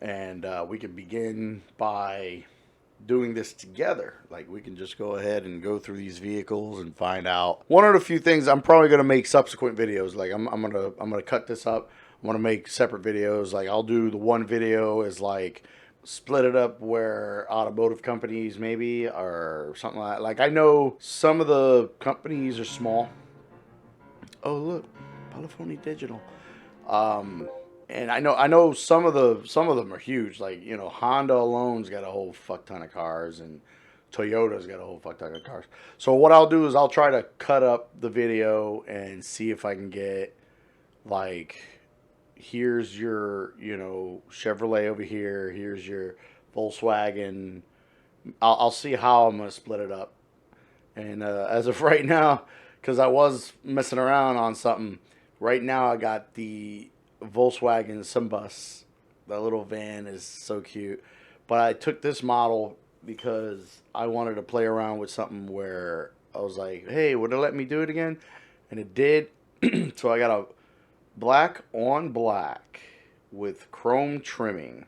and we can begin by doing this together. Like we can just go ahead and go through these vehicles and find out one of the few things. I'm probably gonna make subsequent videos. Like I'm gonna cut this up. I'm gonna make separate videos. Like I'll do the one video is like split it up where automotive companies maybe or something like that. Like I know some of the companies are small. Oh look, Polyphony Digital. Um, and I know some of them are huge. Like Honda alone's got a whole fuck ton of cars, and Toyota's got a whole fuck ton of cars. So what I'll do is I'll try to cut up the video and see if I can get like here's your Chevrolet over here. Here's your Volkswagen. I'll see how I'm gonna split it up. And as of right now, because I was messing around on something, right now I got the Volkswagen Symbus. That little van is so cute. But I took this model because I wanted to play around with something where I was like, hey, would it let me do it again? And it did. So I got a black on black with chrome trimming.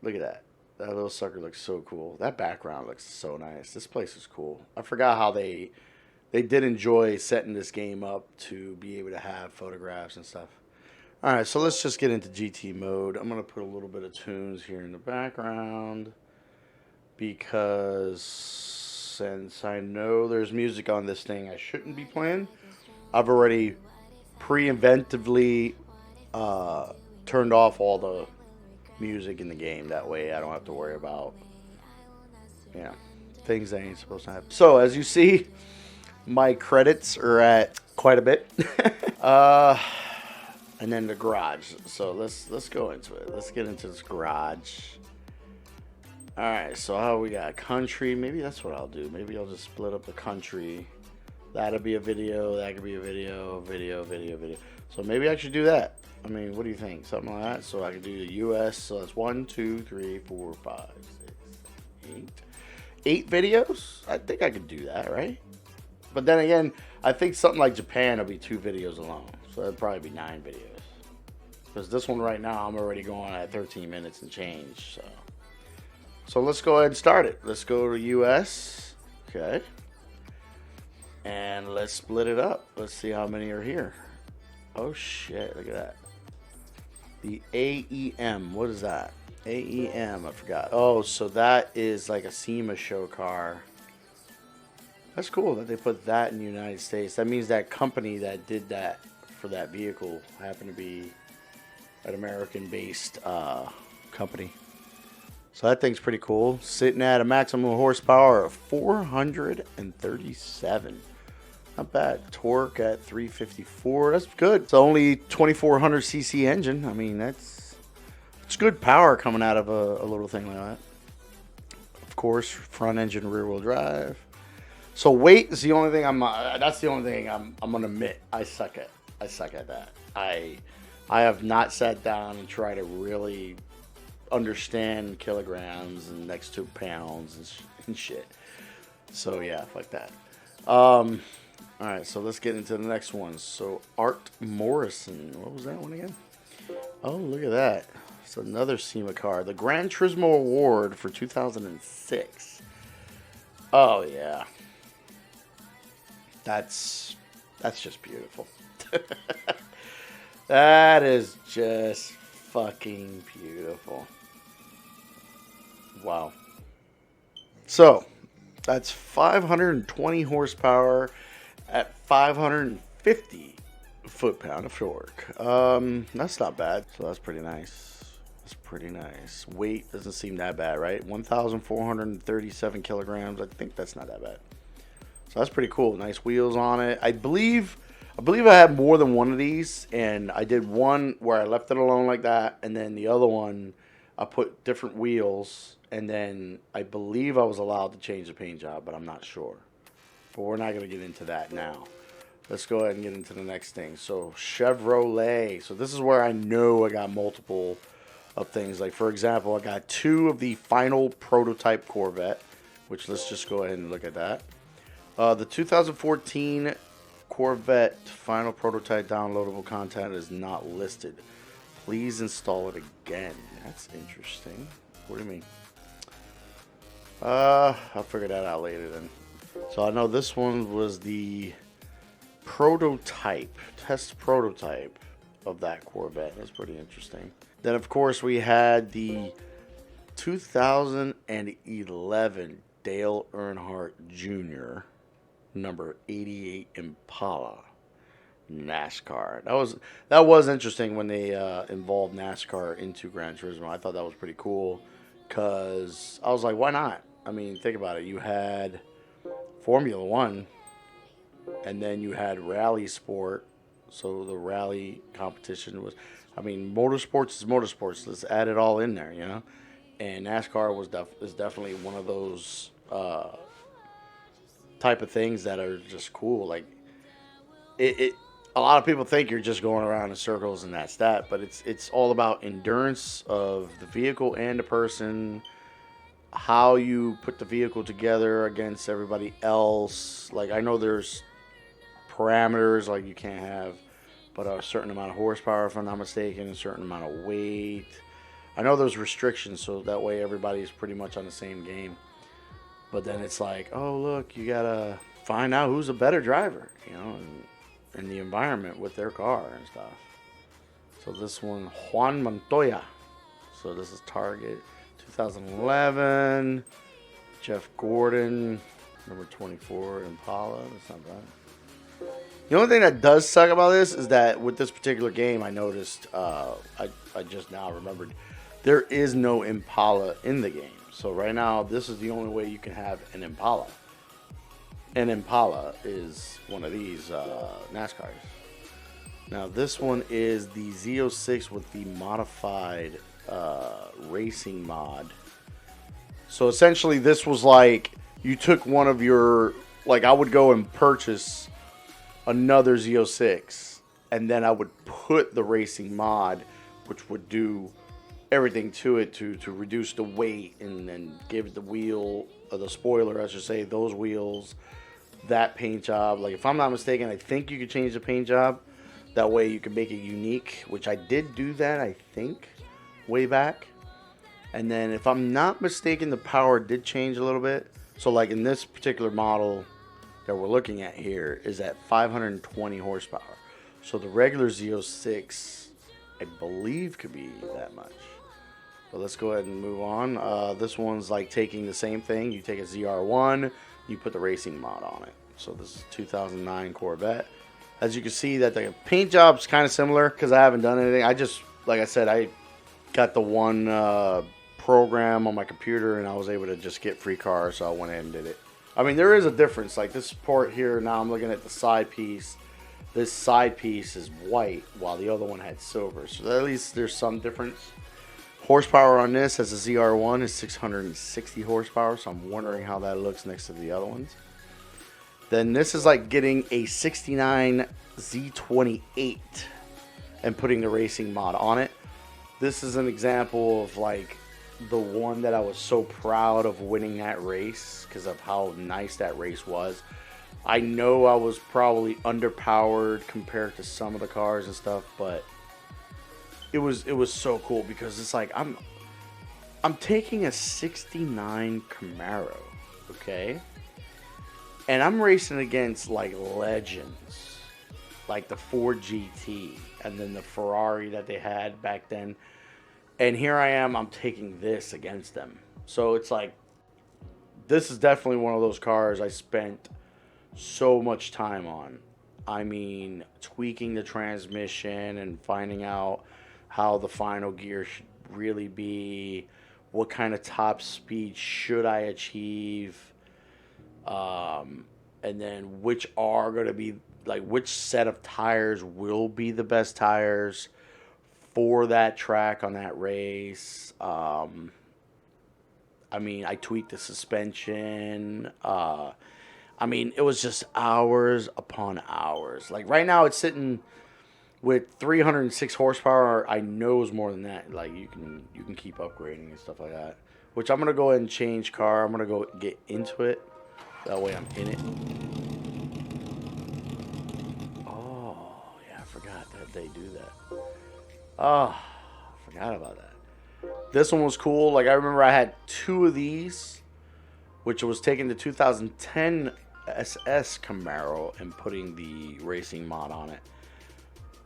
Look at that. That little sucker looks so cool. That background looks so nice. This place is cool. I forgot how they did enjoy setting this game up to be able to have photographs and stuff. All right, so let's just get into GT mode. I'm going to put a little bit of tunes here in the background because since I know there's music on this thing I shouldn't be playing, I've already pre-inventively turned off all the music in the game. That way I don't have to worry about, yeah, things that ain't supposed to happen. So as you see, my credits are at quite a bit. uh, and then the garage. So let's go into it. Let's get into this garage. All right. So how we got country? Maybe that's what I'll do. Maybe I'll just split up the country. That'll be a video. That could be a video. Video. So maybe I should do that. I mean, what do you think? Something like that. So I can do the U.S. So that's 1, 2, 3, 4, 5, 6, 8 videos. I think I could do that, right? But then again, I think something like Japan will be 2 videos alone. So that'd probably be 9 videos. Because this one right now, I'm already going at 13 minutes and change. So let's go ahead and start it. Let's go to US. Okay. And let's split it up. Let's see how many are here. Oh shit, look at that. The AEM. What is that? AEM, I forgot. Oh, so that is like a SEMA show car. That's cool that they put that in the United States. That means that company that did that for that vehicle happened to be an American-based company. So that thing's pretty cool. Sitting at a maximum horsepower of 437. Not bad. Torque at 354. That's good. It's only 2400 cc engine. I mean, it's good power coming out of a little thing like that. Of course, front engine, rear wheel drive. So weight is the only thing that's the only thing I'm gonna admit I suck at. I suck at that. I have not sat down and tried to really understand kilograms and next to pounds and shit. So yeah, fuck that. All right, so let's get into the next one. So Art Morrison, what was that one again? Oh, look at that. It's another SEMA car, the Gran Turismo Award for 2006. Oh yeah. That's just beautiful. That is just fucking beautiful. Wow. So, that's 520 horsepower at 550 foot-pound of torque. That's not bad. So that's pretty nice. That's pretty nice. Weight doesn't seem that bad, right? 1,437 kilograms. I think that's not that bad. So that's pretty cool. Nice wheels on it. I believe I had more than one of these, and I did one where I left it alone like that, and then the other one I put different wheels, and then I believe I was allowed to change the paint job, but I'm not sure. But we're not going to get into that now. Let's go ahead and get into the next thing. So Chevrolet. So this is where I know I got multiple of things. Like, for example, I got 2 of the final prototype Corvette, which let's just go ahead and look at that. The 2014 Corvette final prototype downloadable content is not listed. Please install it again. That's interesting. What do you mean? I'll figure that out later then. So I know this one was the prototype, test prototype of that Corvette. That's pretty interesting. Then of course we had the 2011 Dale Earnhardt Jr. number 88 Impala NASCAR. That was interesting when they involved NASCAR into Gran Turismo. I thought that was pretty cool because I was like, why not? I mean, think about it. You had Formula One, and then you had Rally Sport. So the rally competition was, I mean, motorsports is motorsports. Let's add it all in there, you know. And NASCAR is definitely one of those type of things that are just cool. Like it a lot of people think you're just going around in circles and that's that, but it's all about endurance of the vehicle and the person, how you put the vehicle together against everybody else. Like I know there's parameters, like you can't have but a certain amount of horsepower, if I'm not mistaken, a certain amount of weight. I know there's restrictions, so that way everybody's pretty much on the same game. But then it's like, oh look, you gotta find out who's a better driver, you know, and the environment with their car and stuff. So this one, Juan Montoya. So this is Target 2011. Jeff Gordon, number 24, Impala. That's not bad. The only thing that does suck about this is that with this particular game, I noticed, I just now remembered, there is no Impala in the game. So right now, this is the only way you can have an Impala. An Impala is one of these NASCARs. Now this one is the Z06 with the modified racing mod. So essentially this was like, you took one of your, like I would go and purchase another Z06 and then I would put the racing mod, which would do everything to it to reduce the weight and then give the wheel, or the spoiler I should say, those wheels, that paint job. Like if I'm not mistaken, I think you could change the paint job. That way you can make it unique, which I did do that, I think, way back. And then if I'm not mistaken, the power did change a little bit. So like in this particular model that we're looking at here is at 520 horsepower. So the regular Z06, I believe, could be that much. But let's go ahead and move on. This one's like taking the same thing. You take a ZR1, you put the racing mod on it. So this is 2009 Corvette. As you can see, that the paint job's kind of similar because I haven't done anything. I just, like I said, I got the one program on my computer and I was able to just get free cars, so I went ahead and did it. I mean, there is a difference. Like this part here, now I'm looking at the side piece. This side piece is white while the other one had silver. So at least there's some difference. Horsepower on this as a ZR1 is 660 horsepower. So I'm wondering how that looks next to the other ones. Then this is like getting a 69 Z28 and putting the racing mod on it. This is an example of like the one that I was so proud of winning that race because of how nice that race was. I know I was probably underpowered compared to some of the cars and stuff, but it was so cool because it's like I'm taking a 69 Camaro, okay? And I'm racing against like legends, like the Ford GT and then the Ferrari that they had back then. And here I am, I'm taking this against them. So it's like, this is definitely one of those cars I spent so much time on. I mean, tweaking the transmission and finding out how the final gear should really be, what kind of top speed should I achieve, and then which are going to be, like, which set of tires will be the best tires for that track on that race. I mean, I tweaked the suspension. I mean, it was just hours upon hours. Like right now, it's sitting with 306 horsepower. I know it's more than that. Like you can keep upgrading and stuff like that. Which I'm gonna go ahead and change car. I'm gonna go get into it. That way I'm in it. Oh yeah, I forgot that they do that. Oh, Forgot about that. This one was cool. Like, I remember I had 2 of these, which was taking the 2010 SS Camaro and putting the racing mod on it.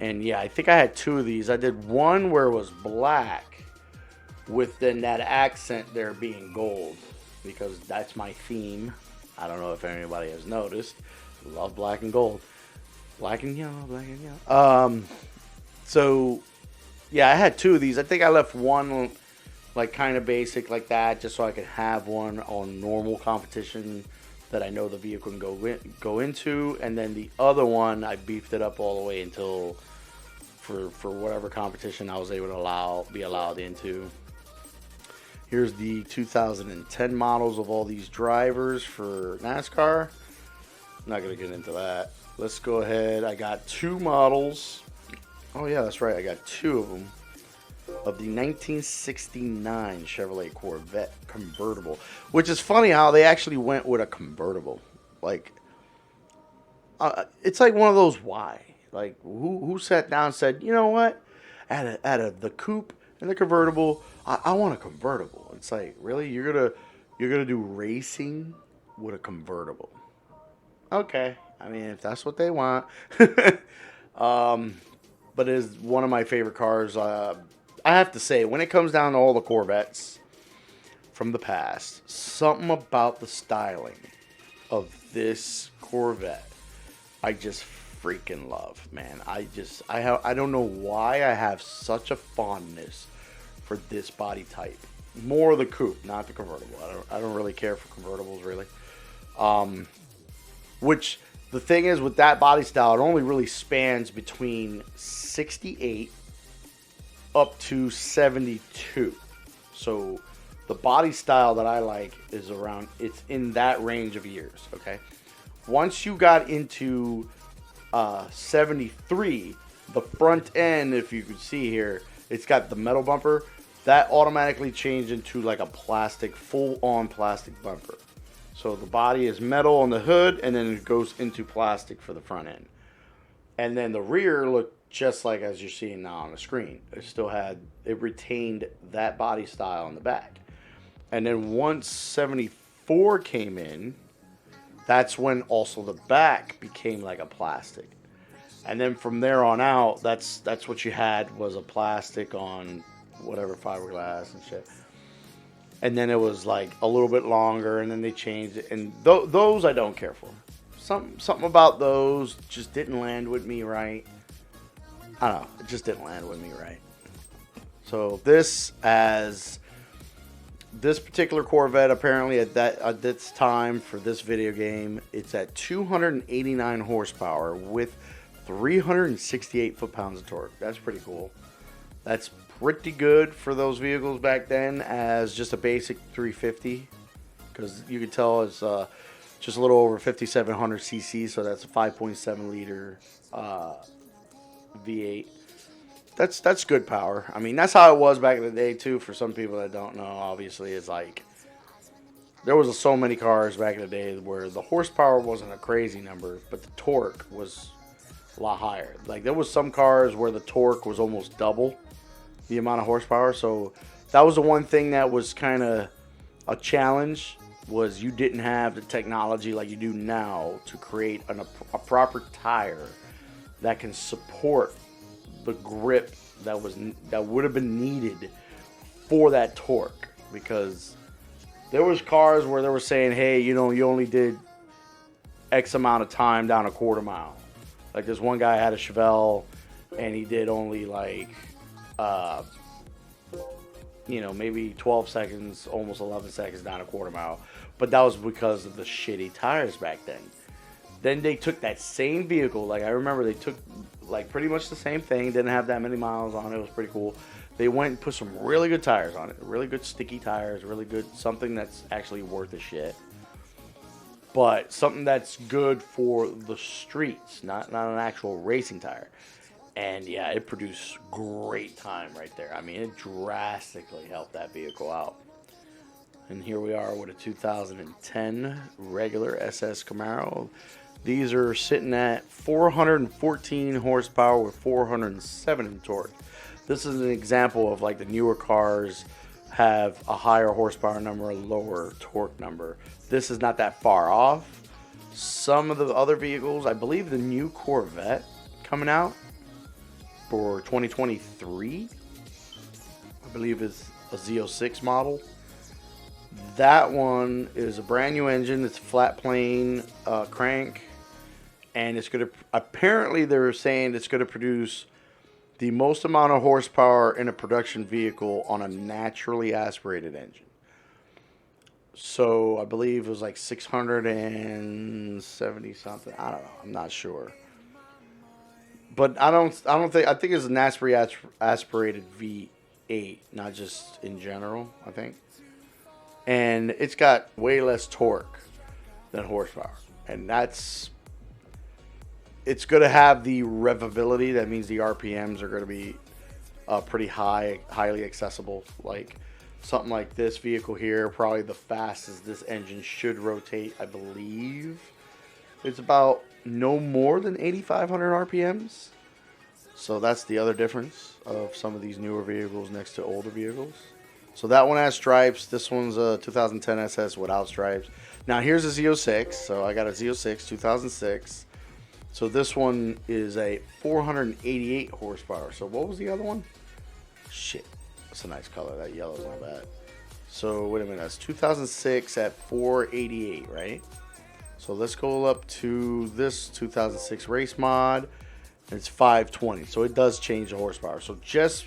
And yeah, I think I had 2 of these. I did one where it was black with then that accent there being gold, because that's my theme. I don't know if anybody has noticed. Love black and gold. Black and yellow, black and yellow. So yeah, I had 2 of these. I think I left one like kind of basic like that, just so I could have one on normal competition that I know the vehicle can go into, and then the other one I beefed it up all the way until for whatever competition I was able to be allowed into. Here's the 2010 models of all these drivers for NASCAR. I'm not gonna get into that. Let's go ahead. I got 2 models. Oh yeah, that's right. I got 2 of them. Of the 1969 Chevrolet Corvette convertible, which is funny how they actually went with a convertible. Like, it's like one of those why. Like, who sat down and said, you know what, out of the coupe and the convertible, I want a convertible. It's like, really, you're gonna do racing with a convertible? Okay, I mean, if that's what they want. But it is one of my favorite cars. I have to say, when it comes down to all the Corvettes from the past, something about the styling of this Corvette I just freaking love, man. I don't know why I have such a fondness for this body type. More the coupe, not the convertible. I don't really care for convertibles, really. Which the thing is, with that body style, it only really spans between 68 up to 72. So the body style that I like is around, it's in that range of years, okay? Once you got into 73, the front end, if you could see here, it's got the metal bumper. That automatically changed into like a plastic, full-on plastic bumper. So the body is metal on the hood, and then it goes into plastic for the front end. And then the rear looked just like as you're seeing now on the screen. It retained that body style in the back. And then once 74 came in, that's when also the back became like a plastic. And then from there on out, that's what you had, was a plastic on whatever, fiberglass and shit. And then it was like a little bit longer, and then they changed it. And those I don't care for. Something about those just didn't land with me right. I don't know. It just didn't land with me right. So this particular Corvette, apparently at this time for this video game, it's at 289 horsepower with 368 foot-pounds of torque. That's pretty cool. That's pretty good for those vehicles back then as just a basic 350, because you could tell it's just a little over 5,700 cc, so that's a 5.7 liter V8. That's good power. I mean, that's how it was back in the day too. For some people that don't know, obviously, it's like there was so many cars back in the day where the horsepower wasn't a crazy number, but the torque was a lot higher. Like, there was some cars where the torque was almost double the amount of horsepower. So that was the one thing that was kind of a challenge, was you didn't have the technology like you do now to create a proper tire that can support the grip that would have been needed for that torque. Because there was cars where they were saying, hey, you know, you only did X amount of time down a quarter mile. Like, this one guy had a Chevelle and he did only like maybe 12 seconds, almost 11 seconds down a quarter mile. But that was because of the shitty tires back then. Then they took that same vehicle, like I remember they took like pretty much the same thing, didn't have that many miles on it, it was pretty cool. They went and put some really good tires on it, really good sticky tires, really good, something that's actually worth a shit. But something that's good for the streets, not an actual racing tire. And yeah, it produced great time right there. I mean, it drastically helped that vehicle out. And here we are with a 2010 regular SS Camaro. These are sitting at 414 horsepower with 407 in torque. This is an example of like the newer cars have a higher horsepower number, a lower torque number. This is not that far off. Some of the other vehicles, I believe the new Corvette coming out for 2023, I believe is a Z06 model. That one is a brand new engine. It's a flat plane crank, and it's going to, apparently they're saying it's going to produce the most amount of horsepower in a production vehicle on a naturally aspirated engine. So I believe it was like 670 something. I don't know. I'm not sure. But I think it's a naturally aspirated V8, not just in general, I think. And it's got way less torque than horsepower. And it's going to have the revability. That means the RPMs are going to be pretty high, highly accessible. Like something like this vehicle here, probably the fastest this engine should rotate, I believe, it's about no more than 8,500 RPMs. So that's the other difference of some of these newer vehicles next to older vehicles. So that one has stripes. This one's a 2010 SS without stripes. Now here's a Z06. So I got a Z06 2006. So this one is a 488 horsepower. So what was the other one? Shit. That's a nice color. That yellow's not bad. So wait a minute. That's 2006 at 488, right? So let's go up to this 2006 race mod. It's 520. So it does change the horsepower. So just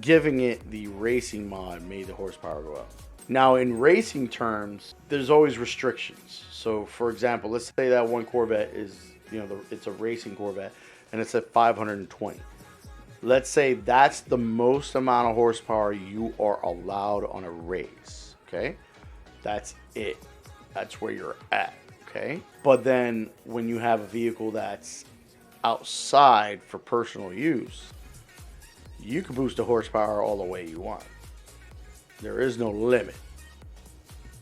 giving it the racing mod made the horsepower go up. Now in racing terms, there's always restrictions. So for example, let's say that one Corvette is, it's a racing Corvette and it's at 520. Let's say that's the most amount of horsepower you are allowed on a race. Okay, that's it. That's where you're at. Okay, but then when you have a vehicle that's outside for personal use, you can boost the horsepower all the way you want. There is no limit.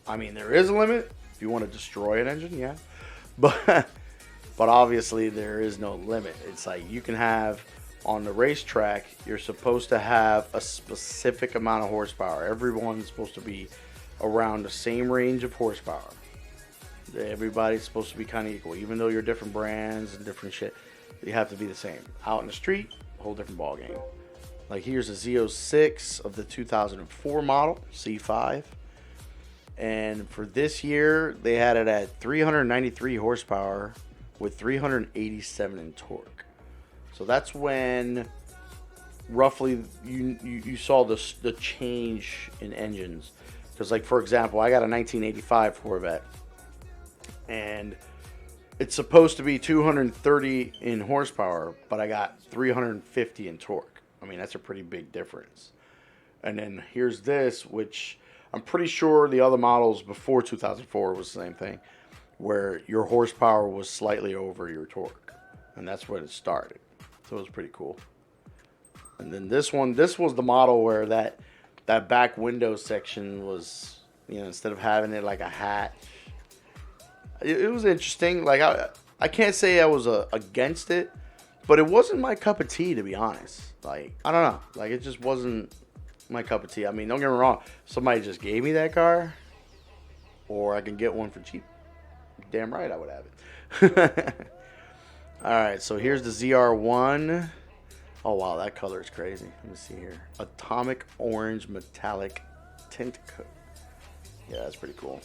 I mean, there is a limit if you want to destroy an engine, yeah. But obviously there is no limit. It's like you can have, on the racetrack, you're supposed to have a specific amount of horsepower. Everyone's supposed to be around the same range of horsepower. Everybody's supposed to be kind of equal. Even though you're different brands and different shit, you have to be the same. Out in the street, whole different ball game. Like here's a Z06 of the 2004 model, C5. And for this year, they had it at 393 horsepower with 387 in torque. So that's when roughly you saw the change in engines. Because like, for example, I got a 1985 Corvette. And it's supposed to be 230 in horsepower, but I got 350 in torque. I mean, that's a pretty big difference. And then here's this, which I'm pretty sure the other models before 2004 was the same thing, where your horsepower was slightly over your torque. And that's when it started. So it was pretty cool. And then this was the model where that back window section was, instead of having it like a hat, it was interesting. Like I can't say I was against it, but it wasn't my cup of tea, to be honest. Like, I don't know. Like, it just wasn't my cup of tea. I mean, don't get me wrong. Somebody just gave me that car, or I can get one for cheap. Damn right I would have it. All right, so here's the ZR1. Oh, wow, that color is crazy. Let me see here. Atomic orange metallic tint coat. Yeah, that's pretty cool.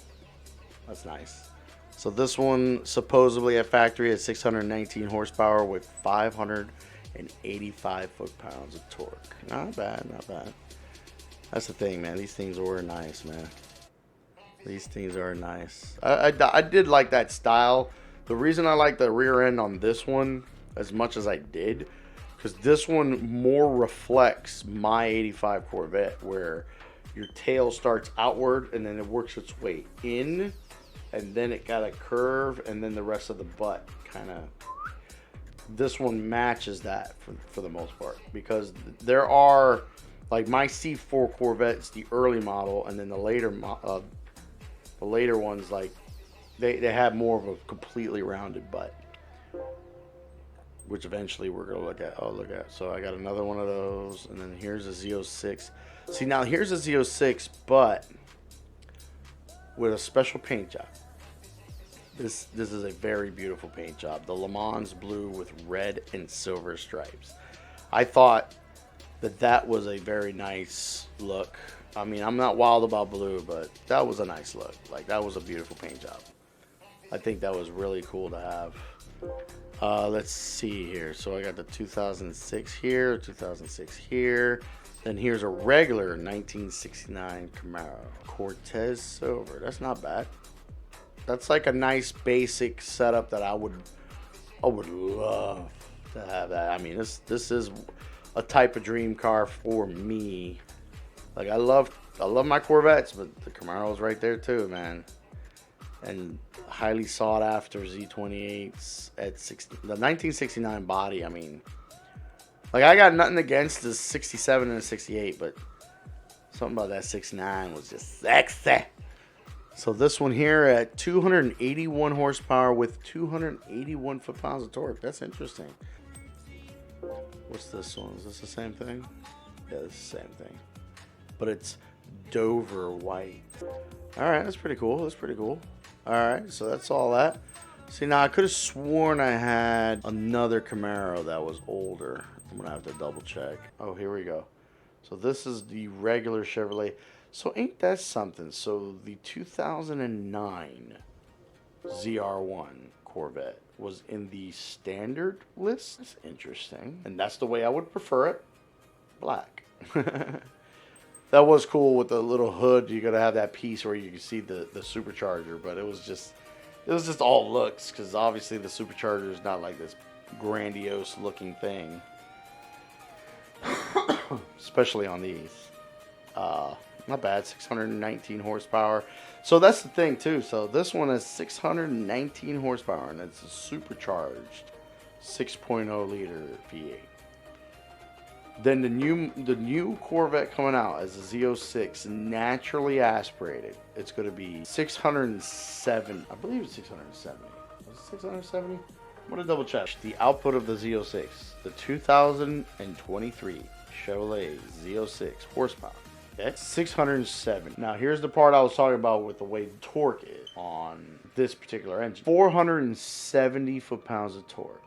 That's nice. So this one supposedly at factory at 619 horsepower with 585 foot-pounds of torque. Not bad, not bad. That's the thing, man. These things were nice, man. These things are nice. I did like that style. The reason I like the rear end on this one as much as I did, because this one more reflects my 85 Corvette, where your tail starts outward and then it works its way in, and then it got a curve, and then the rest of the butt kind of. This one matches that for the most part, because there are, like, my C4 Corvette's the early model, and then the later ones, like, they have more of a completely rounded butt. which eventually we're gonna look at. Oh, look at. So I got another one of those, and then here's a Z06. See, now here's a Z06, but with a special paint job. This is a very beautiful paint job. The Le Mans blue with red and silver stripes. I thought that was a very nice look. I mean, I'm not wild about blue, but that was a nice look. Like, that was a beautiful paint job. I think that was really cool to have. Let's see here. So I got the 2006 here, 2006 here. Then here's a regular 1969 Camaro. Cortez Silver. That's not bad. That's like a nice basic setup that I would love to have that. I mean, this is a type of dream car for me. Like, I love my Corvettes, but the Camaro's right there too, man. And highly sought after Z28s at the 1969 body. I mean, like, I got nothing against the 67 and the 68, but something about that 69 was just sexy. So this one here at 281 horsepower with 281 foot-pounds of torque. That's interesting. What's this one? Is this the same thing? Yeah, it's the same thing. But it's Dover white. Alright, that's pretty cool. That's pretty cool. Alright, so that's all that. See, now I could have sworn I had another Camaro that was older. I'm going to have to double check. Oh, here we go. So this is the regular Chevrolet. So ain't that something? So the 2009 ZR1 Corvette was in the standard list. That's interesting. And that's the way I would prefer it. Black. That was cool with the little hood. You gotta have that piece where you can see the supercharger, but it was just all looks, because obviously the supercharger is not like this grandiose looking thing. Especially on these. Not bad, 619 horsepower. So that's the thing too. So this one has 619 horsepower, and it's a supercharged 6.0 liter V8. Then the new Corvette coming out as a Z06, naturally aspirated. It's going to be 607. I believe it's 670. Was it 670? I'm going to double check. The output of the Z06, the 2023 Chevrolet Z06 horsepower. Okay, 607. Now here's the part I was talking about with the way the torque is on this particular engine. 470 foot-pounds of torque.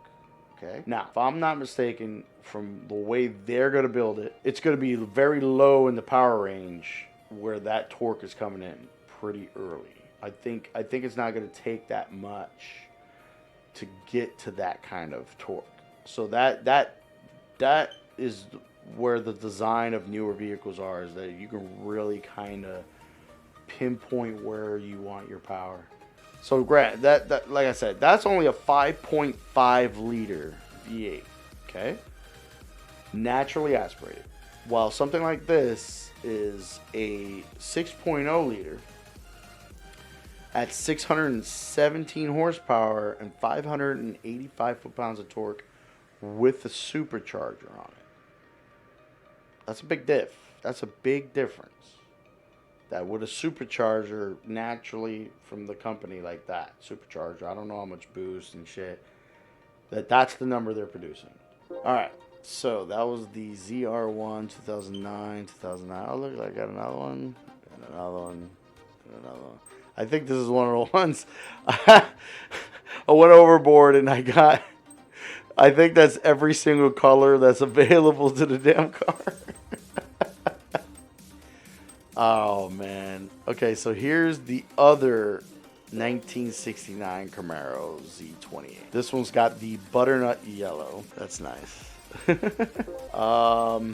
Okay. Now, if I'm not mistaken, from the way they're going to build it, it's going to be very low in the power range where that torque is coming in pretty early. I think it's not going to take that much to get to that kind of torque. So that is where the design of newer vehicles are, is that you can really kind of pinpoint where you want your power. So that like I said, that's only a 5.5 liter V8, okay? Naturally aspirated. While something like this is a 6.0 liter at 617 horsepower and 585 foot-pounds of torque with a supercharger on it. That's a big diff. That's a big difference. That with a supercharger naturally from the company like that, supercharger, I don't know how much boost and shit, that's the number they're producing. Alright, so that was the ZR1 2009. Oh, look, I got another one, and another one, and another one. I think this is one of the ones I went overboard and I think that's every single color that's available to the damn car. Oh, man. Okay, so here's the other 1969 Camaro Z28. This one's got the butternut yellow. That's nice.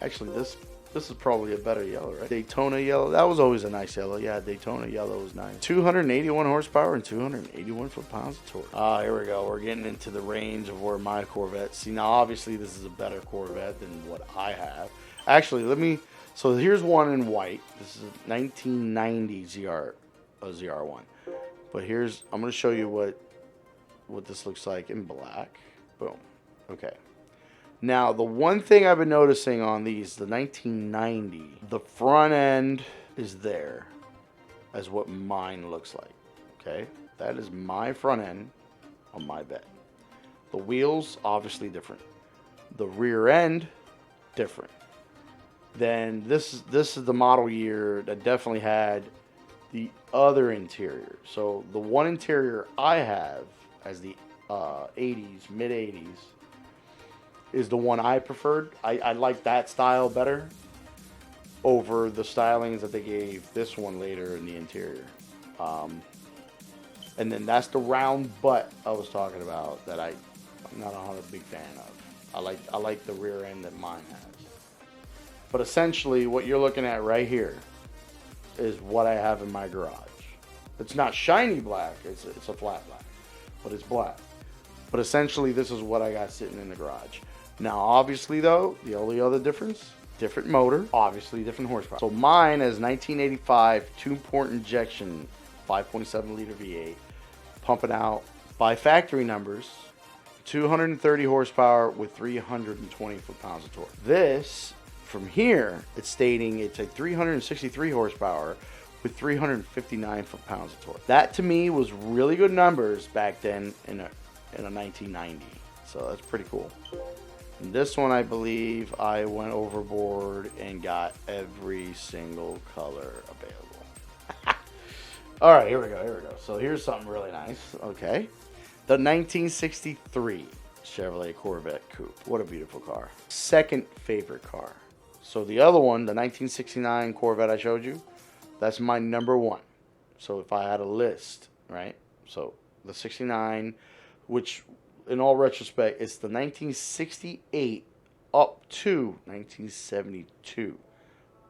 Actually, this is probably a better yellow, right? Daytona yellow. That was always a nice yellow. Yeah, Daytona yellow was nice. 281 horsepower and 281 foot-pounds of torque. Ah, here we go. We're getting into the range of where my Corvette. See, now obviously this is a better Corvette than what I have. Actually, so here's one in white. This is a 1990 ZR1. But I'm going to show you what this looks like in black. Boom. Okay. Now, the one thing I've been noticing on these, the 1990, the front end is there as what mine looks like. Okay? That is my front end on my bed. The wheels, obviously different. The rear end, different. Then this is the model year that definitely had the other interior. So the one interior I have as the 80s, mid 80s, is the one I preferred. I like that style better over the stylings that they gave this one later in the interior. And then that's the round butt I was talking about that I'm not a big fan of. I like the rear end that mine has. But essentially, what you're looking at right here is what I have in my garage. It's not shiny black. It's a flat black, but it's black. But essentially, this is what I got sitting in the garage. Now, obviously, though, the only other difference, different motor, obviously different horsepower. So mine is 1985 two-port injection, 5.7 liter V8, pumping out by factory numbers, 230 horsepower with 320 foot-pounds of torque. This, from here, it's stating it's a 363 horsepower with 359 foot-pounds of torque. That, to me, was really good numbers back then in a 1990. So that's pretty cool. And this one, I believe, I went overboard and got every single color available. All right, here we go. So here's something really nice. Okay. The 1963 Chevrolet Corvette Coupe. What a beautiful car. Second favorite car. So the other one, the 1969 Corvette I showed you, that's my number one. So if I had a list, right? So the 69, which in all retrospect, it's the 1968 up to 1972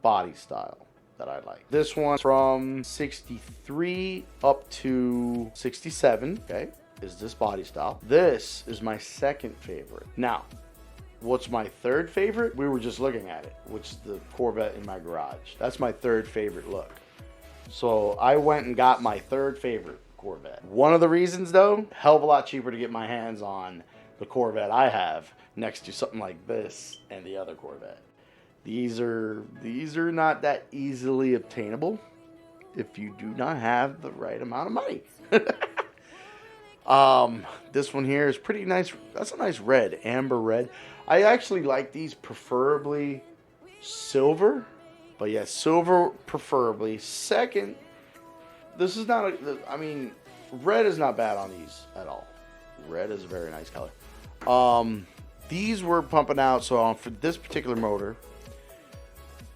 body style that I like. This one from 63 up to 67, okay, is this body style. This is my second favorite. Now, what's my third favorite? We were just looking at it, which is the Corvette in my garage. That's my third favorite look. So I went and got my third favorite Corvette. One of the reasons, though, hell of a lot cheaper to get my hands on the Corvette I have next to something like this and the other Corvette. These are not that easily obtainable if you do not have the right amount of money. This one here is pretty nice. That's a nice red, amber red. I actually like these preferably silver, but yeah, silver preferably. Second, this is not I mean, red is not bad on these at all. Red is a very nice color. These were pumping out, so for this particular motor,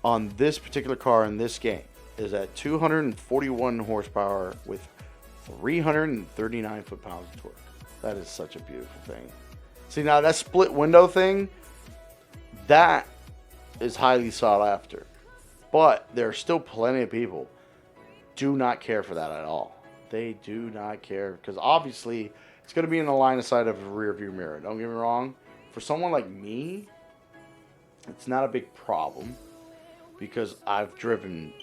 on this particular car in this game, is at 241 horsepower with 339 foot-pounds of torque. That is such a beautiful thing. See, now that split window thing, that is highly sought after. But there are still plenty of people do not care for that at all. They do not care because obviously it's going to be in the line of sight of a rear view mirror. Don't get me wrong. For someone like me, it's not a big problem because I've driven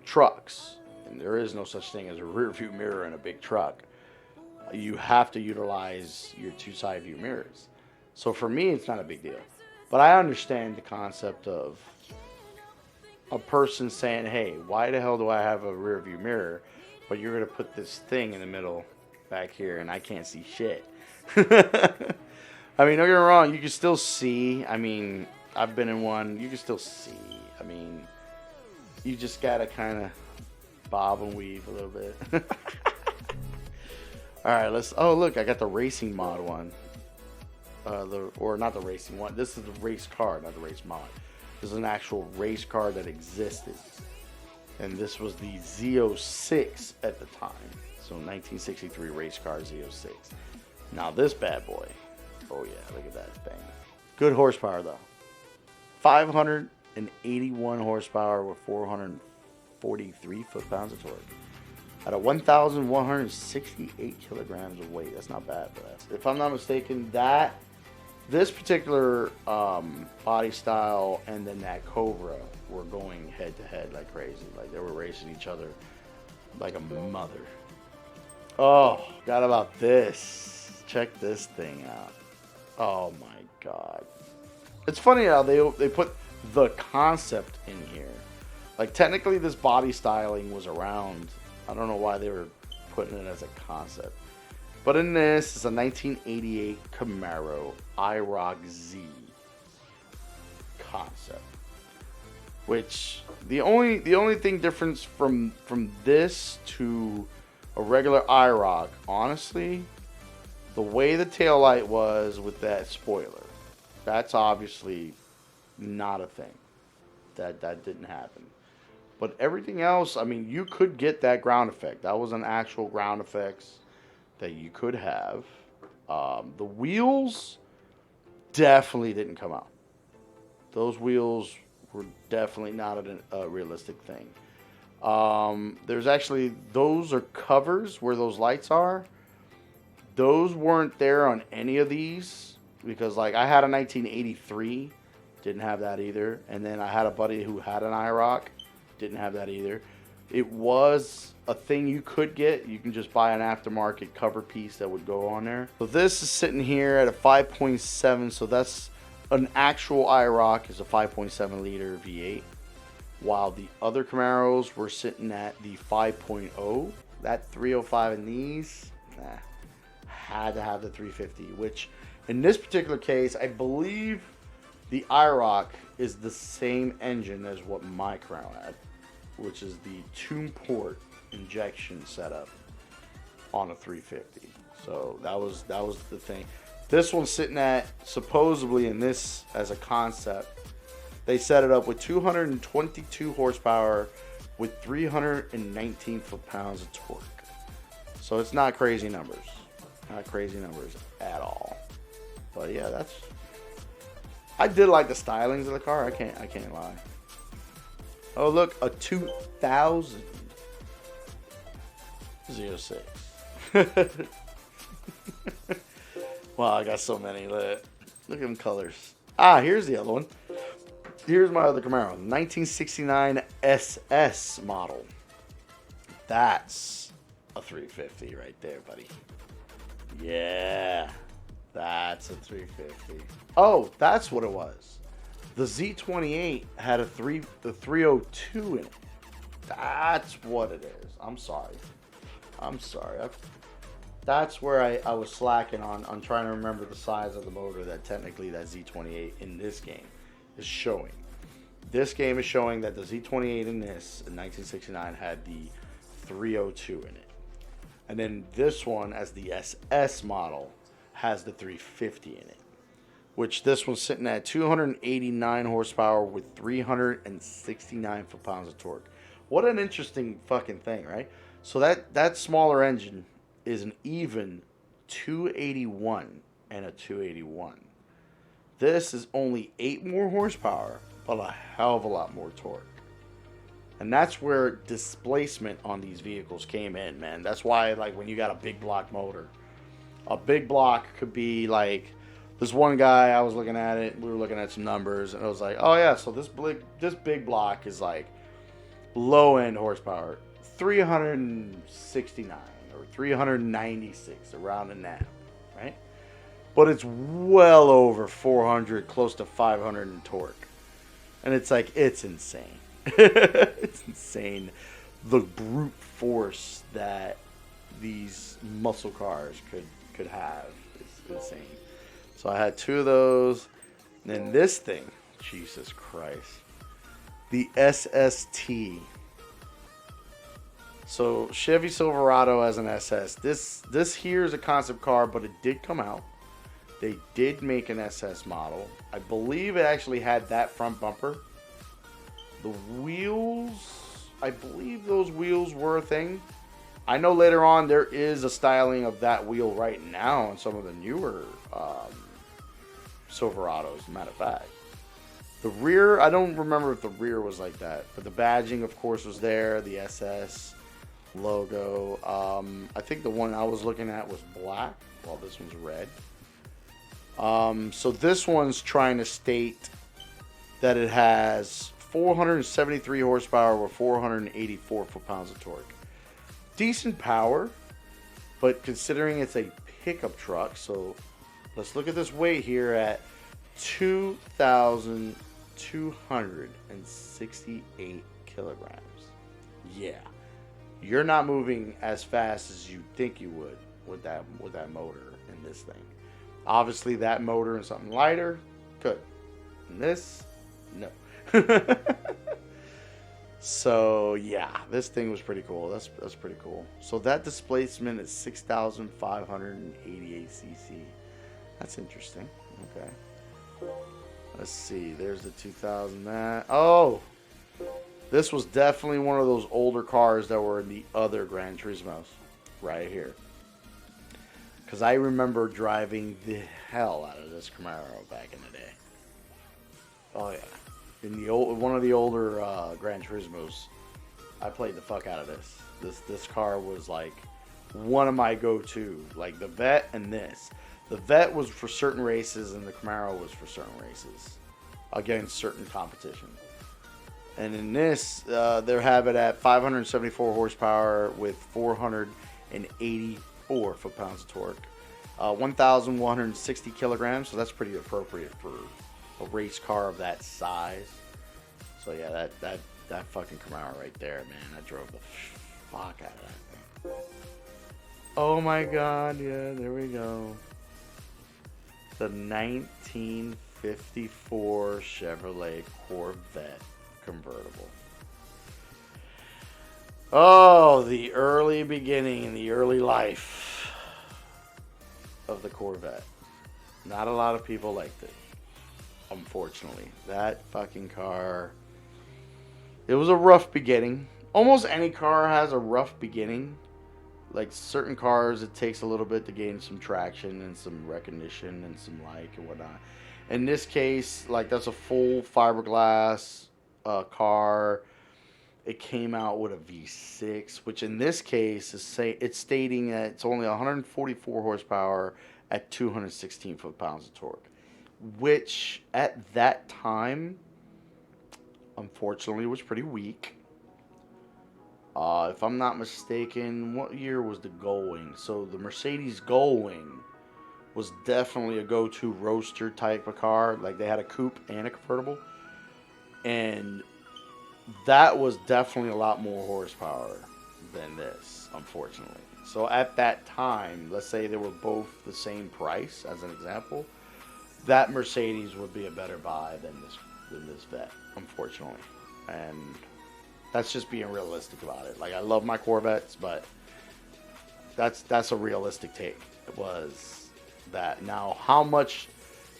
trucks and there is no such thing as a rear view mirror in a big truck. You have to utilize your two side view mirrors. So for me, it's not a big deal. But I understand the concept of a person saying, hey, why the hell do I have a rear view mirror, but you're going to put this thing in the middle back here and I can't see shit. I mean, don't get me wrong, you can still see. I mean, I've been in one, you can still see. I mean, you just got to kind of bob and weave a little bit. All right, oh, look, I got the racing mod one. Or not the racing one. This is the race car, not the race mod. This is an actual race car that existed. And this was the Z06 at the time. So 1963 race car Z06. Now this bad boy. Oh yeah, look at that thing. Good horsepower though. 581 horsepower with 443 foot-pounds of torque. At a 1,168 kilograms of weight. That's not bad for that. If I'm not mistaken, this particular body style and then that Cobra were going head to head like crazy. Like they were racing each other like a mother. Oh, forgot about this. Check this thing out. Oh my God. It's funny how they put the concept in here. Like technically this body styling was around. I don't know why they were putting it as a concept. But in this, it's a 1988 Camaro IROC Z concept. Which the only thing difference from this to a regular IROC, honestly, the way the taillight was with that spoiler, that's obviously not a thing. That didn't happen. But everything else, I mean, you could get that ground effect. That was an actual ground effects that you could have. The wheels definitely didn't come out. Those wheels were definitely not a realistic thing. There's actually, those are covers where those lights are. Those weren't there on any of these because, like, I had a 1983, didn't have that either. And then I had a buddy who had an IROC, didn't have that either. It was a thing you could get. You can just buy an aftermarket cover piece that would go on there. So this is sitting here at a 5.7. So that's an actual IROC is a 5.7 liter V8. While the other Camaros were sitting at the 5.0. That 305 in these, had to have the 350. Which in this particular case, I believe the IROC is the same engine as what my Crown had, which is the 2-port injection setup on a 350. So that was the thing. This one's sitting at, supposedly in this as a concept, they set it up with 222 horsepower with 319 foot-pounds of torque. So it's not crazy numbers. Not crazy numbers at all. But yeah, I did like the stylings of the car. I can't lie. Oh look, a 2000 06. Wow, I got so many. Look at them colors. Here's the other one. Here's my other Camaro, 1969 SS model. That's a 350 right there, buddy. Yeah, that's a 350. Oh, that's what it was. The Z28 had the 302 in it. That's what it is. I'm sorry. That's where I was slacking on trying to remember the size of the motor that technically that Z28 in this game is showing. This game is showing that the Z28 in this, in 1969, had the 302 in it. And then this one, as the SS model, has the 350 in it. Which this one's sitting at 289 horsepower with 369 foot-pounds of torque. What an interesting fucking thing, right? So that smaller engine is an even 281 and a 281. This is only 8 more horsepower, but a hell of a lot more torque. And that's where displacement on these vehicles came in, man. That's why, like, when you got a big block motor, a big block could be like, this one guy, I was looking at it, we were looking at some numbers, and I was like, oh yeah, so this big block is like low end horsepower, 369 or 396, around in that, right? But it's well over 400, close to 500 in torque. And it's like, it's insane. It's insane. The brute force that these muscle cars could have is insane. So I had 2 of those. And then this thing, Jesus Christ. The SST. So Chevy Silverado as an SS. This here is a concept car, but it did come out. They did make an SS model. I believe it actually had that front bumper. The wheels, I believe those wheels were a thing. I know later on there is a styling of that wheel right now on some of the newer Silverados, as a matter of fact. The rear, I don't remember if the rear was like that, but the badging, of course, was there. The SS logo. I think the one I was looking at was black, while this one's red. So this one's trying to state that it has 473 horsepower with 484 foot-pounds of torque. Decent power, but considering it's a pickup truck, so let's look at this weight here at 2,268 kilograms. Yeah, you're not moving as fast as you think you would with that motor in this thing. Obviously, that motor and something lighter, good. And this, no. So yeah, this thing was pretty cool. That's pretty cool. So that displacement is 6,588 cc. That's interesting. Okay. Let's see. There's the 2000. That. Oh, this was definitely one of those older cars that were in the other Gran Turismos, right here. Because I remember driving the hell out of this Camaro back in the day. Oh yeah. In the one of the older Gran Turismos, I played the fuck out of this. This car was like one of my go-to, like the Vet and this. The Vet was for certain races, and the Camaro was for certain races against certain competition. And in this, they have it at 574 horsepower with 484 foot-pounds of torque, 1,160 kilograms. So that's pretty appropriate for a race car of that size. So yeah, that fucking Camaro right there, man. I drove the fuck out of that thing. Oh my god, yeah, there we go. The 1954 Chevrolet Corvette convertible. Oh, the early beginning, the early life of the Corvette. Not a lot of people liked it. Unfortunately, that fucking car, it was a rough beginning. Almost any car has a rough beginning. Like certain cars, it takes a little bit to gain some traction and some recognition and some like and whatnot. In this case, like that's a full fiberglass car. It came out with a V6, which in this case is it's stating that it's only 144 horsepower at 216 foot-pounds of torque. Which at that time, unfortunately, was pretty weak. If I'm not mistaken, what year was the Gullwing? So the Mercedes Gullwing was definitely a go-to roadster type of car. Like they had a coupe and a convertible, and that was definitely a lot more horsepower than this, unfortunately. So at that time, let's say they were both the same price, as an example, that Mercedes would be a better buy than this Vet, unfortunately. And that's just being realistic about it. Like, I love my Corvettes, but that's a realistic take. It was that. Now, how much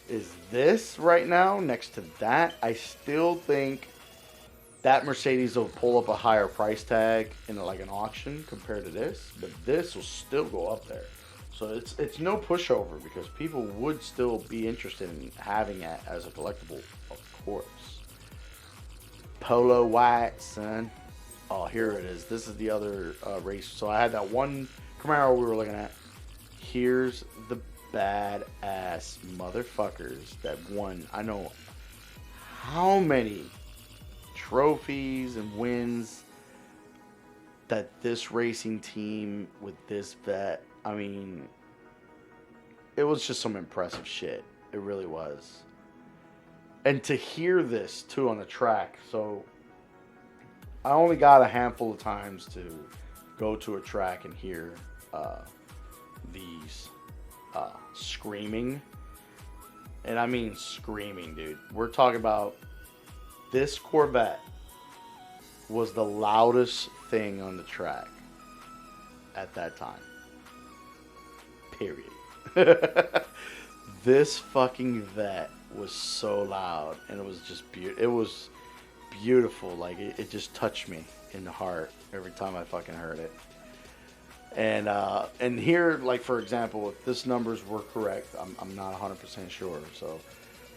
is this right now next to that? I still think that Mercedes will pull up a higher price tag in like an auction compared to this, but this will still go up there. So it's no pushover because people would still be interested in having it as a collectible, of course. Polo white, son. Oh, here it is. This is the other race. So I had that one Camaro we were looking at. Here's the badass motherfuckers that won. I know how many trophies and wins that this racing team with this Vet. I mean, it was just some impressive shit. It really was. And to hear this, too, on the track. So, I only got a handful of times to go to a track and hear these screaming. And I mean screaming, dude. We're talking about this Corvette was the loudest thing on the track at that time. Period. This fucking Vet was so loud, and it was just beautiful. It was beautiful. Like it just touched me in the heart every time I fucking heard it. And here, like for example, if this numbers were correct, I'm not 100% sure. So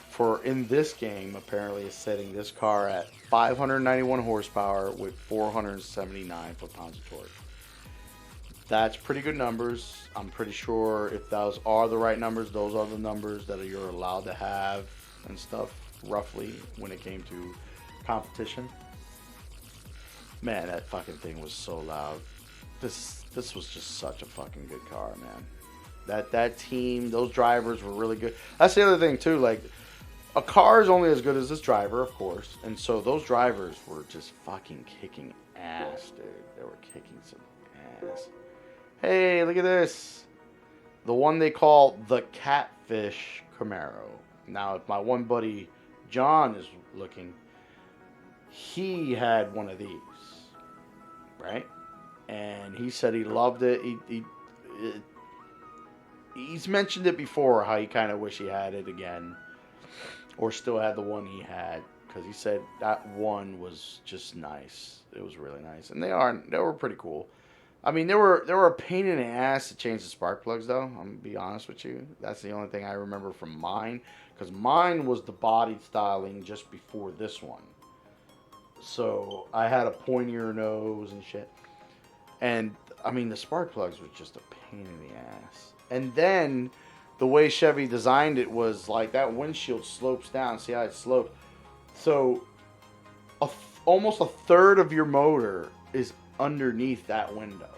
for in this game, apparently it's setting this car at 591 horsepower with 479 foot-pounds of torque. That's pretty good numbers. I'm pretty sure if those are the right numbers, those are the numbers that you're allowed to have and stuff, roughly, when it came to competition. Man, that fucking thing was so loud. This was just such a fucking good car, man. That team, those drivers were really good. That's the other thing, too. Like, a car is only as good as this driver, of course. And so those drivers were just fucking kicking ass, dude. They were kicking some ass. Hey, look at this. the one they call the Catfish Camaro. Now, if my one buddy John is looking, he had one of these, right? And he said he loved it. He's mentioned it before, how he kind of wish he had it again, or still had the one he had, because he said that one was just nice. It was really nice, and they were pretty cool. I mean, they were a pain in the ass to change the spark plugs, though. I'm gonna be honest with you. That's the only thing I remember from mine, because mine was the body styling just before this one. So I had a pointier nose and shit. And I mean, the spark plugs were just a pain in the ass. And then the way Chevy designed it was like that windshield slopes down. See how it sloped? So almost a third of your motor is underneath that window.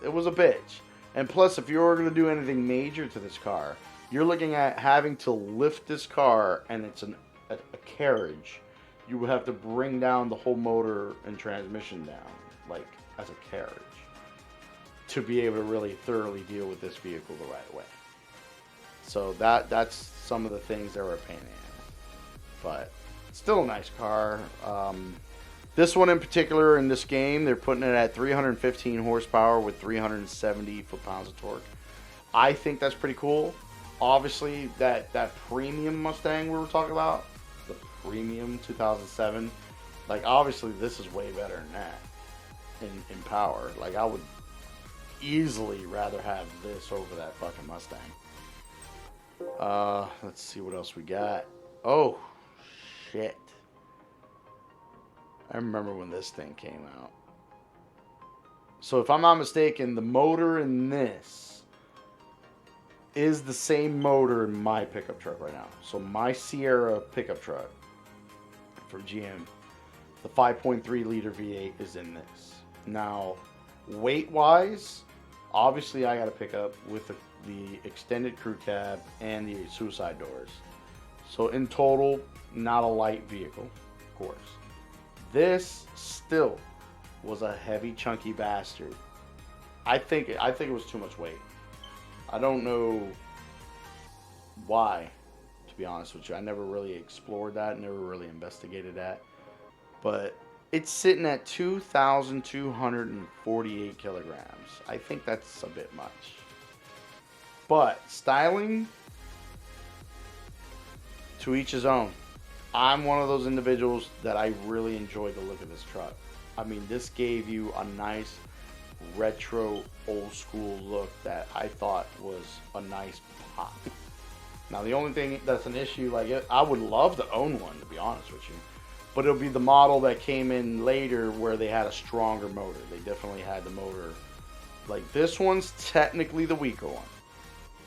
It was a bitch. And plus, if you were going to do anything major to this car, you're looking at having to lift this car, and it's a carriage. You would have to bring down the whole motor and transmission down, like as a carriage, to be able to really thoroughly deal with this vehicle the right way. So that's some of the things that were a pain in the ass. But still a nice car. This one in particular in this game, they're putting it at 315 horsepower with 370 foot-pounds of torque. I think that's pretty cool. Obviously, that premium Mustang we were talking about, the premium 2007, like obviously this is way better than that in power. Like I would easily rather have this over that fucking Mustang. Let's see what else we got. Oh, shit. I remember when this thing came out. So if I'm not mistaken, the motor in this is the same motor in my pickup truck right now. So my Sierra pickup truck from GM, the 5.3 liter V8 is in this. Now, weight-wise, obviously I got to pick up with the extended crew cab and the suicide doors. So in total, not a light vehicle, of course. This still was a heavy, chunky bastard. I think it was too much weight. I don't know why, to be honest with you. I never really explored that, never really investigated that. But it's sitting at 2,248 kilograms. I think that's a bit much. But styling, to each his own. I'm one of those individuals that I really enjoy the look of this truck. I mean, this gave you a nice retro old school look that I thought was a nice pop. Now the only thing that's an issue, like I would love to own one, to be honest with you, but it'll be the model that came in later where they had a stronger motor. They definitely had the motor, like this one's technically the weaker one.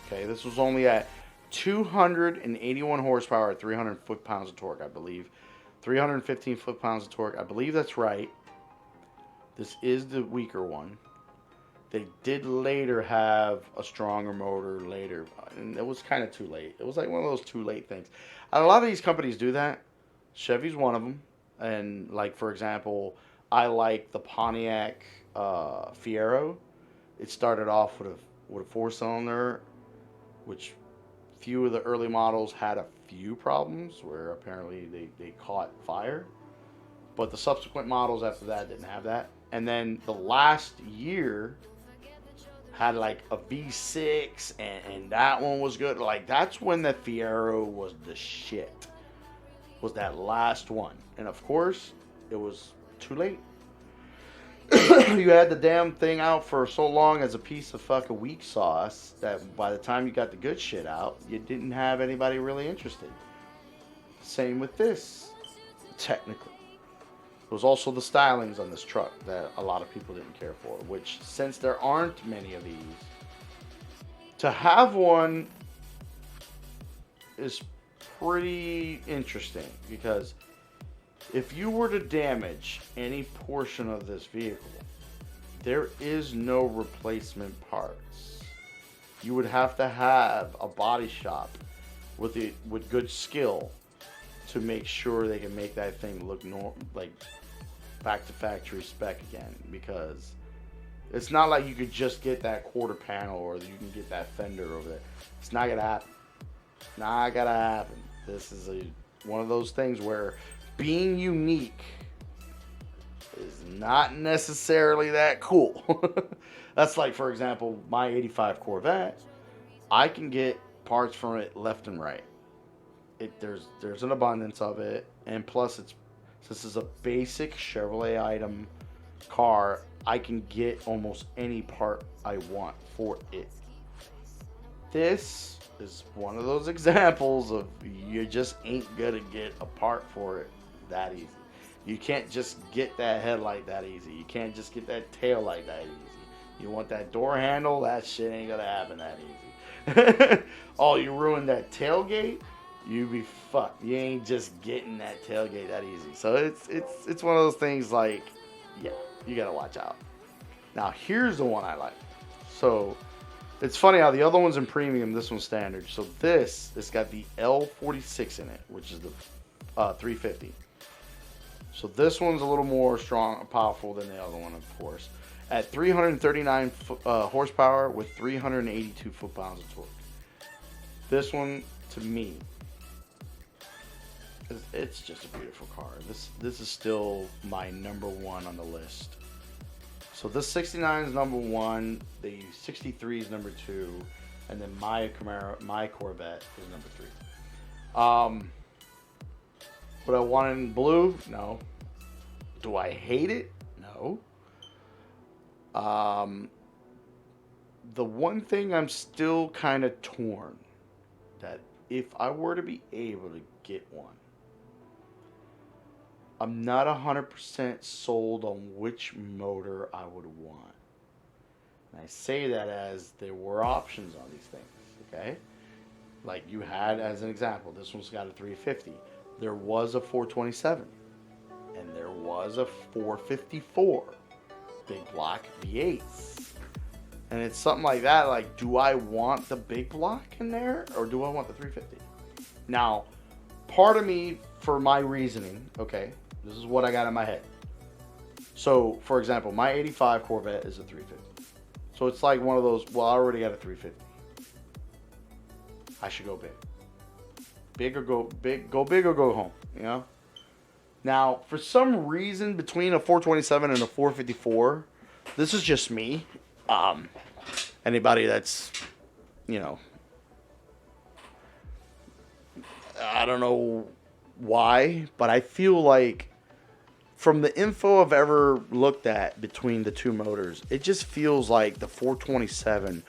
Okay, this was only at 281 horsepower at 300 foot-pounds of torque, I believe. 315 foot-pounds of torque, I believe that's right. This is the weaker one. They did later have a stronger motor later, and it was kind of too late. It was like one of those too late things. And a lot of these companies do that. Chevy's one of them. And like, for example, I like the Pontiac Fiero. It started off with a 4-cylinder, which few of the early models had a few problems where apparently they caught fire. But the subsequent models after that didn't have that. And then the last year had like a V6, and that one was good. Like, that's when the Fiero was the shit. Was that last one. And of course, it was too late. You had the damn thing out for so long as a piece of fucking weak sauce that by the time you got the good shit out, you didn't have anybody really interested. Same with this, technically. There was also the stylings on this truck that a lot of people didn't care for, which, since there aren't many of these, to have one is pretty interesting, because if you were to damage any portion of this vehicle, there is no replacement parts. You would have to have a body shop with good skill to make sure they can make that thing look like back to factory spec again, because It's not like you could just get that quarter panel or you can get that fender over there. It's not gonna happen. It's not gonna happen. This is one of those things where being unique is not necessarily that cool. That's like, for example, my 85 Corvette. I can get parts from it left and right. There's an abundance of it, and plus this is a basic Chevrolet item car. I can get almost any part I want for it. This is one of those examples of you just ain't gonna get a part for it that easy. You can't just get that headlight that easy. You can't just get that tail light that easy. You want that door handle? That shit ain't gonna happen that easy. Oh, you ruined that tailgate? You be fucked. You ain't just getting that tailgate that easy. So it's one of those things like, yeah, you gotta watch out. Now here's the one I like. So it's funny how the other one's in premium, this one's standard. So it's got the L46 in it, which is the 350. So this one's a little more strong, powerful than the other one, of course. At 339 horsepower with 382 foot-pounds of torque. This one, to me, it's just a beautiful car. This is still my number one on the list. So this 69 is number one, the 63 is number two, and then my Corvette is number three. Would I want it in blue? No. Do I hate it? No. The one thing I'm still kind of torn, that if I were to be able to get one, I'm not 100% sold on which motor I would want. And I say that as there were options on these things, okay? Like you had, as an example, this one's got a 350. There was a 427, and there was a 454, big block V8s. And it's something like that, like, do I want the big block in there, or do I want the 350? Now, part of me, for my reasoning, okay, this is what I got in my head. So, for example, my 85 Corvette is a 350. So it's like one of those, well, I already got a 350. I should go big. Big or go big or go home, you know? Now, for some reason, between a 427 and a 454, this is just me. Anybody that's, you know, I don't know why, but I feel like from the info I've ever looked at between the two motors, it just feels like the 427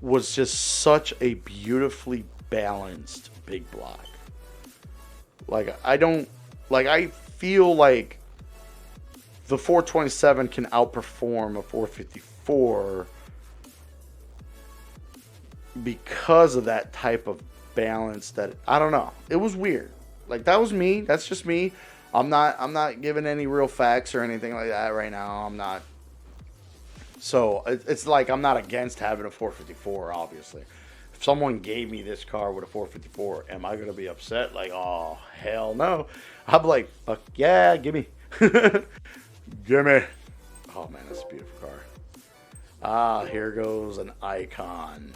was just such a beautifully balanced big block. Like, I feel like the 427 can outperform a 454 because of that type of balance. That, I don't know, it was weird. Like, that was me. That's just me. I'm not giving any real facts or anything like that right now. I'm not. So it's like, I'm not against having a 454, obviously. If someone gave me this car with a 454, am I going to be upset? Like, oh, hell no. I'll be like, fuck yeah, give me. Give me. Oh, man, that's a beautiful car. Ah, here goes an icon.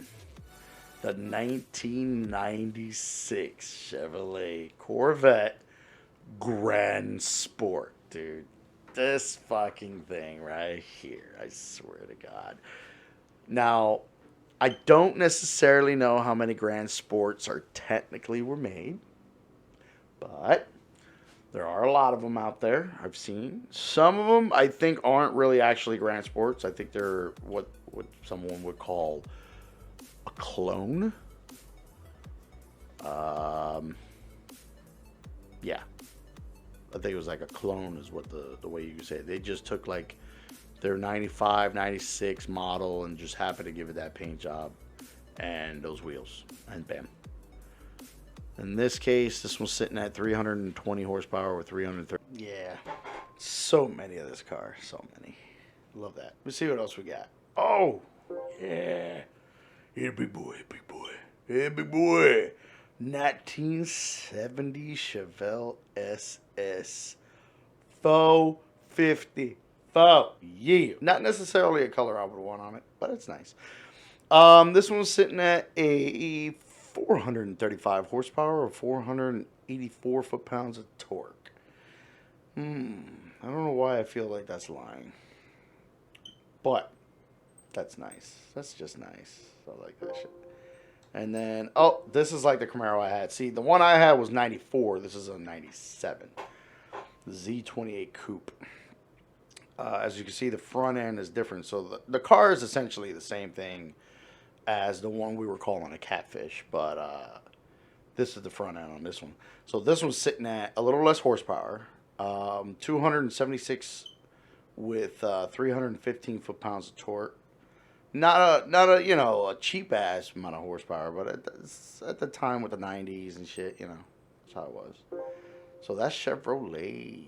The 1996 Chevrolet Corvette Gran Sport, dude. This fucking thing right here, I swear to God. Now, I don't necessarily know how many Gran Sports were made, but there are a lot of them out there I've seen. Some of them I think aren't really actually Gran Sports. I think they're what someone would call a clone. Yeah. I think it was like a clone is what the way you could say it. They just took like their 95, 96 model and just happened to give it that paint job and those wheels, and bam. In this case, this one's sitting at 320 horsepower with 330. Yeah, so many of this car, so many. Love that. Let's see what else we got. Oh, yeah. Here, big boy, big boy. Here, big boy. 1970 Chevelle SS 454. Fuck you. Not necessarily a color I would want on it, but it's nice. This one's sitting at a 435 horsepower or 484 foot-pounds of torque. I don't know why I feel like that's lying. But that's nice. That's just nice. I like that shit. And then, oh, this is like the Camaro I had. See, the one I had was 94. This is a 97. Z28 Coupe. As you can see, the front end is different. So the car is essentially the same thing as the one we were calling a Catfish. But this is the front end on this one. So this one's sitting at a little less horsepower. 276 with 315 foot-pounds of torque. Not a you know, a cheap ass amount of horsepower, but at the time with the 90s and shit, you know, that's how it was. So that's Chevrolet.